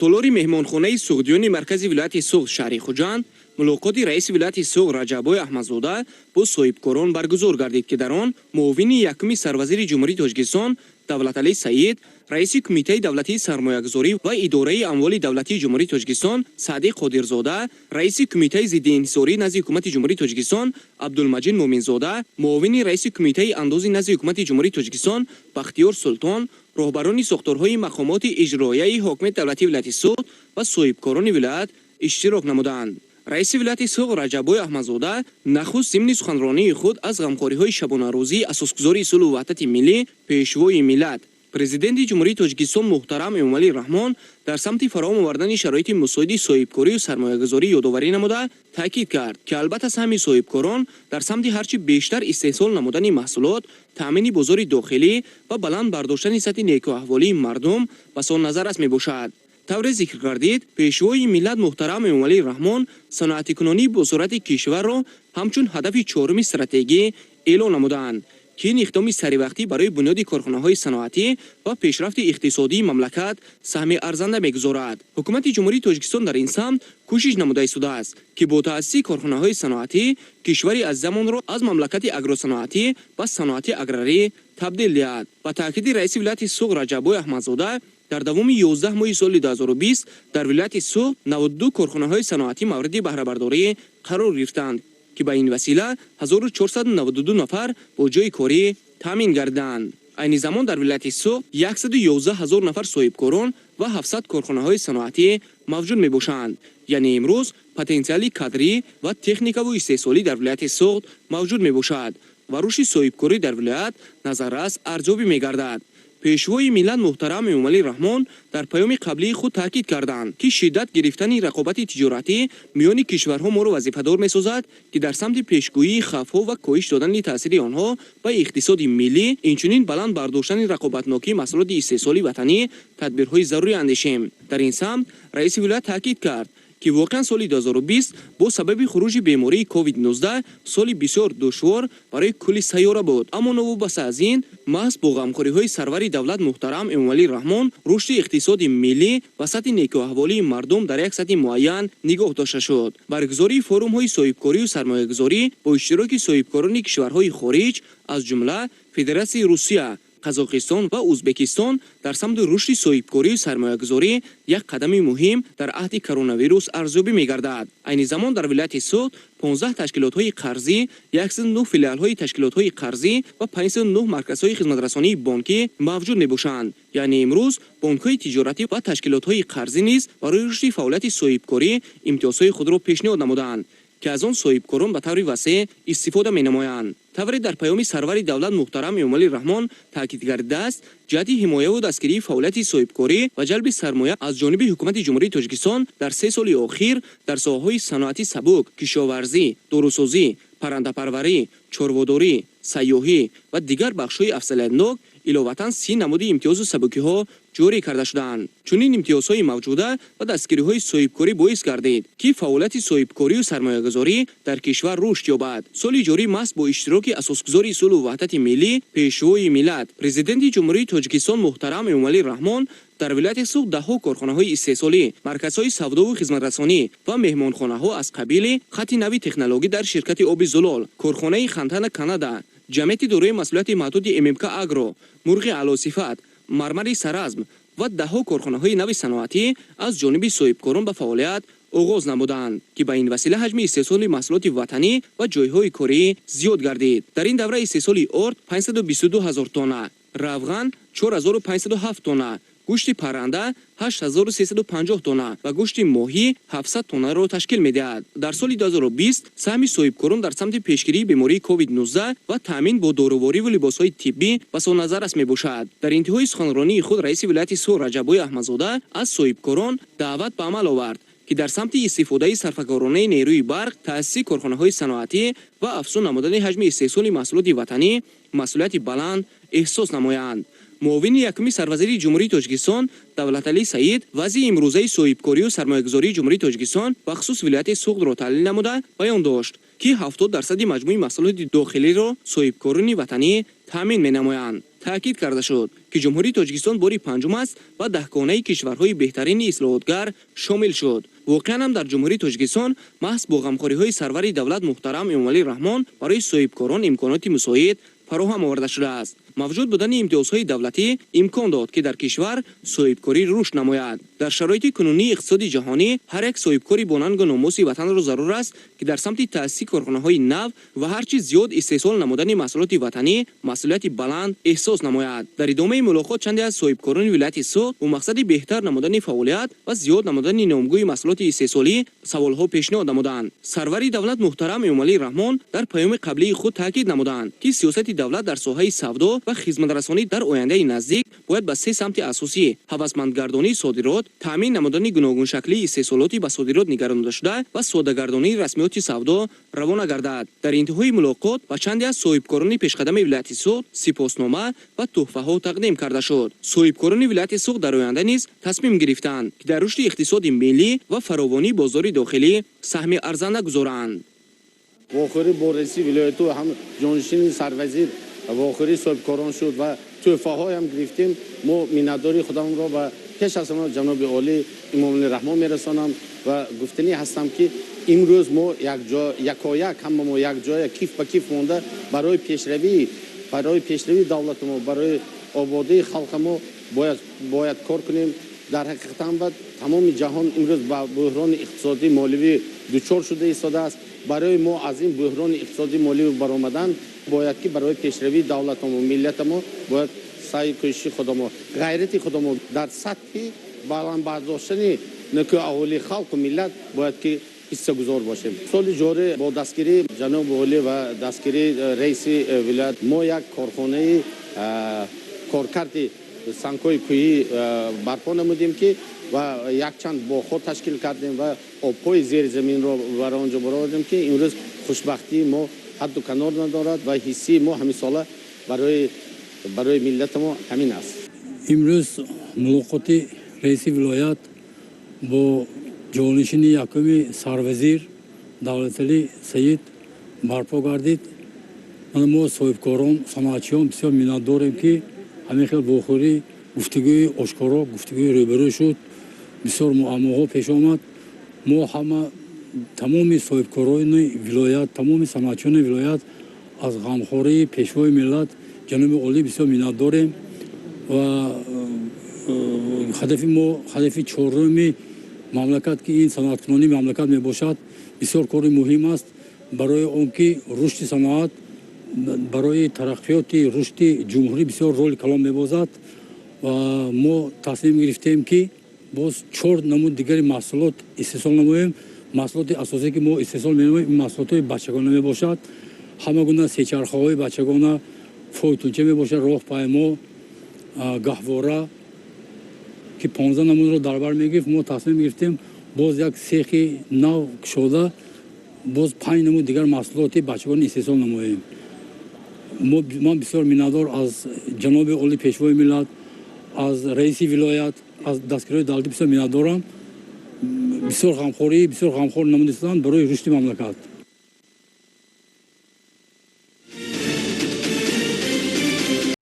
толори меҳмонхонаи суғдиёни маркази вилояти суғд шаҳри Хуҷанд мулоқоти раиси вилояти суғд Раҷабой Аҳмадзода бо соҳибкорон баргузор гардид, ки дар он муовини якуми сарвазири ҷумҳурии Тоҷикистон Давлаталӣ Саид, раиси кумитаи давлатии сармоягузорӣ ва идораи амволи давлатии ҷумҳурии Тоҷикистон Саъди Қодирзода, раиси кумитаи зиддиинҳисорӣ назди ҳукумати ҷумҳурии Тоҷикистон Абдулмаҷид Муъминзода, муовини раиси кумитаи андози назди ҳукумати ҷумҳурии Тоҷикистон Бахтиёр Султон, роҳбарони сохторҳои мақомоти иҷроияи ҳокимияти давлатии вилояти суғд ва соҳибкорони вилоят иштирок намуданд. раиси вилояти суғд Раҷабой Аҳмадзода нахуст зимни суханронии худ аз ғамхориҳои шабонарӯзии асосгузори сулҳу ваҳдати миллӣ, пешвои миллат, президенти ҷумҳурии Тоҷикистон муҳтарам Эмомалӣ Раҳмон дар самти фароҳам овардани шароити мусоиди соҳибкорию сармоягузорӣ ёдоварӣ намуда, таъкид кард, ки албатта саҳми соҳибкорон дар самти ҳарчи бештар истеҳсол намудани маҳсулот, таъмини бозори дохилӣ ва баланд бардоштани сатҳи некуаҳволии мардум ба сонназар аст мебошад. тавре зикр гардид, пешвои миллат муҳтарам Эмомалӣ Раҳмон саноатикунонии босурати кишварро ҳамчун ҳадафи чоруми стратегӣ эълон намуданд, ки ин иқдоми саривақтӣ барои бунёди корхонаҳои саноатӣ ва пешрафти иқтисодии мамлакат саҳми арзанда мегузорад. ҳукумати ҷумҳурии Тоҷикистон дар ин самт кӯшиш намуда истодааст, ки бо таъсиси корхонаҳои саноатӣ кишвари азизамонро аз мамлакати агросаноатӣ ба саноати аграрӣ табдил диҳад. Ба таъкиди раиси вилояти суғд Раҷабой Аҳмадзода, дар давоми 11 моҳи соли 2020 дар вилояти суғд 92 корхонаҳои саноатӣ мавриди баҳрабардорӣ қарор гирифтанд, ки ба ин васила 1492 нафар бо ҷойи корӣ таъмин гардиданд. айни замон дар вилояти суғд 111 000 нафар соҳибкорон ва 700 корхонаҳои саноатӣ мавҷуд мебошанд. яъне имрӯз потенсиали кадрӣ ва техникаву истеҳсолӣ дар вилояти суғд мавҷуд мебошад ва рушди соҳибкорӣ дар вилоят назаррас арзёбӣ мегардад. пешвои миллат муҳтарам Эмомалӣ Раҳмон дар паёми қаблии худ таъкид карданд, ки шиддат гирифтани рақобати тиҷоратӣ миёни кишварҳо моро вазифадор месозад, ки дар самти пешгӯии хавфҳо ва коҳиш додани таъсири онҳо ба иқтисоди миллӣ, инчунин баланд бардоштани рақобатнокии маҳсулоти истеҳсолии ватанӣ тадбирҳои зарури андешем. дар ин самт раиси вилоят таъкид кард, ки воқеан соли 2020 бо сабаби хуруҷи бемории COVID-19 соли бисёр душвор барои кулли сайёра буд. аммо новобаста аз ин, маҳз бо ғамхориҳои сарвари давлат муҳтарам Эмомалӣ Раҳмон рушди иқтисоди миллӣ ва сатҳи некуаҳволии мардум дар як сатҳи муайян нигоҳ дошта шуд. баргузории форумҳои соҳибкорию сармоягузорӣ бо иштироки соҳибкорони кишварҳои хориҷ, аз ҷумла Федератсияи Русия, Қазоқистон ва Узбекистон дар самти рушди соҳибкорию сармоягузорӣ як қадами муҳим дар аҳди коронавирус арзёбӣ мегардад. айни замон дар вилояти суғд 15 ташкилотҳои қарзӣ, 109 филиалҳои ташкилотҳои қарзӣ ва 59 марказҳои хизматрасонии бонкӣ мавҷуд мебошанд. яъне имрӯз бонкҳои тиҷоратӣ ва ташкилотҳои қарзӣ низ барои рушди фаъолияти соҳибкорӣ имтиёзҳои худро пешниҳод намуданд, ки аз он соҳибкорон ба таври васеъ истифода менамоянд. тавре дар паёми сарвари давлат муҳтарам Эмомалӣ Раҳмон таъкид гардидааст, ҷиҳати ҳимояву дастгирии фаъолияти соҳибкорӣ ва ҷалби сармоя аз ҷониби ҳукумати ҷумҳурии Тоҷикистон дар 3 соли охир дар соҳаҳои саноати сабук, кишоварзӣ, дорусозӣ, паррандапарварӣ, чорводорӣ, сайёҳӣ ва дигар бахшҳои афзалиятнок иловатан 30 намуди имтиёзу сабукиҳо ҷорӣ карда шуданд. чунин имтиёзҳои мавҷуда ва дастгириҳои соҳибкорӣ боис гардид, ки фаъолияти соҳибкорию сармоягузорӣ дар кишвар рушд ёбад. соли ҷорӣ маҳз бо иштироки асосгузори сулҳу ваҳдати миллӣ, пешвои миллат, президенти ҷумҳурии Тоҷикистон муҳтарам Эмомалӣ Раҳмон дар вилояти суғд даҳҳо корхонаҳои истеҳсолӣ, марказҳои савдову хизматрасонӣ ва меҳмонхонаҳо аз қабили хатти нави технологӣ дар ширкати Оби Зулол, корхонаи Хантана Канада, ҷамъияти дорои масъулияти маҳдуди ММК Агро, Мурғи Аълосифат, Мармари Саразм ва даҳҳо корхонаҳои нави саноатӣ аз ҷониби соҳибкорон ба фаъолият оғоз намуданд, ки ба ин васила ҳаҷми истеҳсоли маҳсулоти ватанӣ ва ҷойҳои корӣ зиёд гардид. дар ин давра истеҳсоли орд 522 000 тонна, равған 4507 тонна, гӯшти парранда 8350 тонна ва гӯшти моҳӣ 700 тоннаро ташкил медиҳад. дар соли 2020 саҳми соҳибкорон дар самти пешгирии бемории COVID-19 ва таъмин бо дорувориву либосҳои тиббӣ ба сонназар аст мебошад. дар интиҳои суханронии худ раиси вилояти суғд Раҷабой Аҳмадзода аз соҳибкорон даъват ба амал овард, ки дар самти истифодаи сарфакоронаи нерӯи барқ, таъсиси корхонаҳои саноатӣ ва афзун намудани ҳаҷми истеҳсоли маҳсулоти ватанӣ масъулияти баланд эҳсос намоянд. муовини якуми сарвазири ҷумҳурии Тоҷикистон Давлаталӣ Саид вазъи имрӯзаи соҳибкорию сармоягузории ҷумҳурии Тоҷикистон бахусус вилояти суғдро таҳлил намуда баён дошт, ки 70% маҷмӯи маҳсулоти дохилиро соҳибкорони ватанӣ таъмин менамоянд. تاکید کرده شد که جمهوری تاجیکستان باری پنجم است و دهگانه کشورهای بهترین اصلاحاتگر شامل شد. واقعا هم در جمهوری تاجیکستان محض با غمخوری‌های سرور دولت محترم امامعلی رحمان برای صاحبکاران امکانات مساعد فراهم آورده شده است. موجود بودن امتیازهای دولتی امکان داد که در کشور صاحبکاری رشد نماید. در شرایط کنونی اقتصادی جهانی هر یک صاحبکاری با ننگ و ناموس وطن را ضرور است که در سمت تأسیس کارخانه‌های نو و هرچی زیاد استحصال نمودن محصولات وطنی مسئولیت بلند احساس نماید. در ادامه ملاقات چندی از صاحبکاران ولایت سوق با مقصد بهتر نمودن فعالیت و زیاد نمودن نامگوی محصولات استحصالی سوالها پیشنهاد نمودند. سرور دولت محترم امامعلی رحمان در پیام قبلی خود تاکید نمودند که سیاست دولت در ساحه سودا و خدمترسانی در آینده نزدیک باید به سه سمت اساسی هوسمندگردانی صادرات، تامین نمودن گوناگون شکلی استحصالاتی به صادرات نگرانده شده و سوداگردانی رسمیات سودا روانه گردد. در انتهای ملاقات با چندی از صاحبکاران پیشقدم ولایت سوق سپاسنامه و تحفه‌ها تقدیم کرده شد. صاحبکاران ولایت سوق در آینده نیز تصمیم گرفتند که در رشد اقتصاد ملی و فراوانی بازار داخلی سهم ارزنده گذارند. واخوری با رئیس ولایت و هم جانشین سروزیر واخوری صاحبکاران شد و تحفه‌های هم گرفتیم. ما میnnتداری خودمون را و پیش از همه جناب عالی امامعلی رحمان میرسانم و گفتنی هستم که امروز ما یکایک همه ما یک جای کیف به کیف مونده برای پیشروی دولت ما، برای آبادی خلق ما باید کار کنیم. در حقیقت هم تمام جهان امروز با بحران اقتصادی مالی دچار شده ایستاده است. برای ما از این بحران اقتصادی مالی برآمدن باید که برای پیشروی دولت ما و ملت ما باید سعی کوشش خود ما، غیرت خود ما در سطح بلند برداشتن نکوه اهالی خلق و ملت باید که حصه گذار باشیم. سال جاری با دستگیری جناب عالی و دستگیری رئیس ولایت ما یک کارخانه کارکرد سنگ‌های کوهی برپا نمودیم که و یک چند باغ‌ها تشکیل کردیم و آب‌های زیر زمین را برای آنجا برآوردیم که امروز خوشبختی ما حد و کنار ندارد و حسی ما همین ساله برای ملت ما همین است. امروز ملاقات رئیس ولایت با جانشین یکم سروزیر دولتعلی سید برپا گردید. ما صاحبکاران صنعتچیان بسیار منتداریم که همین خیلی واخوری گفتگوی آشکارا، گفتگوی روبرو شد، بسیار معماها پیش آمد. ما همه تمام صاحبکاران ولایت، تمام صنعتچیان ولایت از غمخواری پیشوای ملت جناب عالی بسیار منتداریم و هدف چهارم مملکت که این صنعتکنانی مملکت می باشد بسیار کار مهم است برای آنکه رشد صنعت برای ترقیات رشد جمهوری بسیار رول کلان می‌بازد و ما تصمیم گرفتیم که باز 4 نمود دیگر محصولات استحصال نماییم. محصولات اساسی که ما استحصال می‌نماییم این محصولات بچگانه میباشد، همه گونه سه‌چرخه‌های بچگانه، فوتونچه میباشد، راهپیما، گهواره که 15 نمود رو در بر میگیریم. ما تصمیم گرفتیم باز یک سیخ نو شده باز 5 نمود دیگر محصولات بچگانه استحصال نماییم. من بسیار منتدار از جناب عالی پیشوای ملت، از رئیس ولایت، از دستگیرهای دولتی بسیار منتدارم. بسیار غمخوار نمودستان برای رشد مملکت.